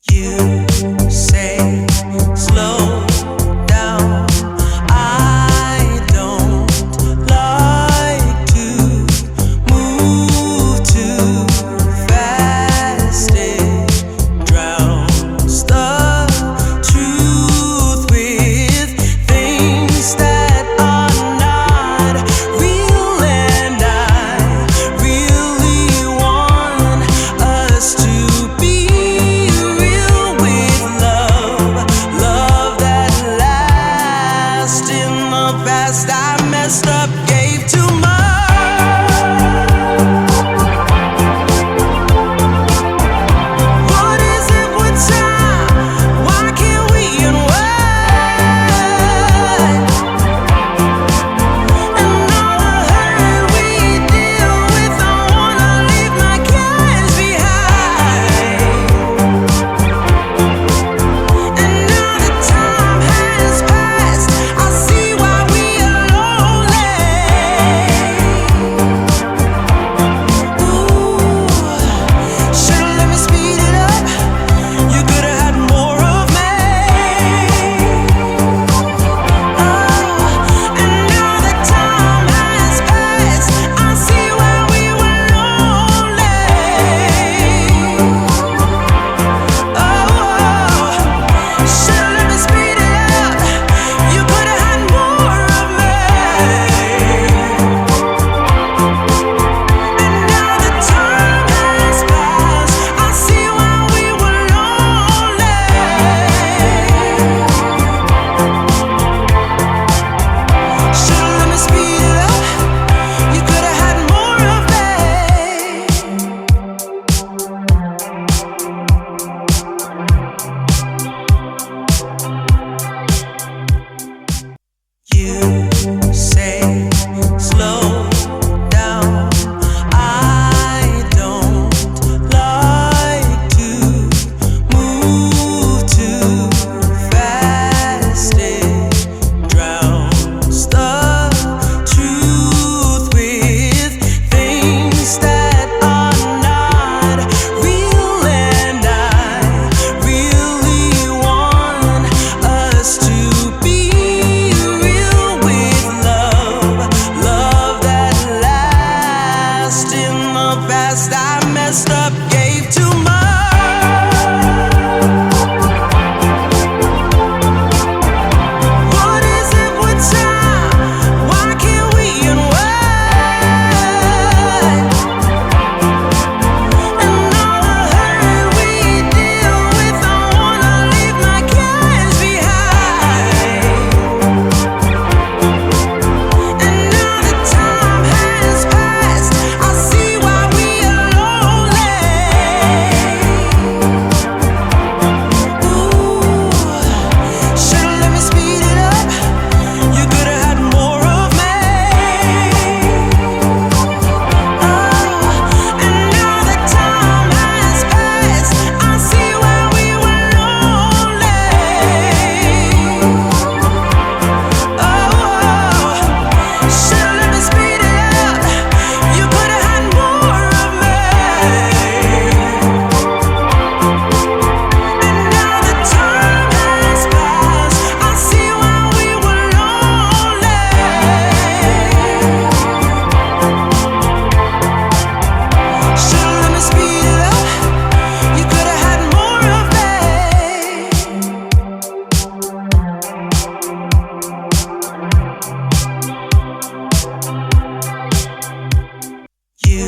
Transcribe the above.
You say slow down. I don't like to move too fast. It drowns the truth with things that are not real, and I really want us to be past. I messed up, gave too much. What is it with time? Why can't we unwind? And all the hurt we deal with, I wanna leave my cares behind. And now the time has passed, I see why we are lonely. Ooh, should've let me speed it up. You could've had more of me. And now the time has passed, I see why we were lonely. Should've let me speed it up. You could've had more of me. And now the time has passed, I see why we were lonely. Should've let me speed it up. You could've had more of me. You say slow down. I don't like to move too fast. It drowns the truth with things that are not real, and I really want us to be real with love that lasts. In the past, I messed up, gave too much. What is it with time? Why can't we unwind? And all the hurt we deal with, I wanna leave my cares behind. And now the time has passed, I see why we are lonely. Ooh, should've let me speed it up. You could've had more of me. And now the time has passed, I see why we were lonely. Should've let me speed it up. You could've had more of me. And now the time has passed, I see why we were lonely. Should've let me speed it up. You could've had more of me. You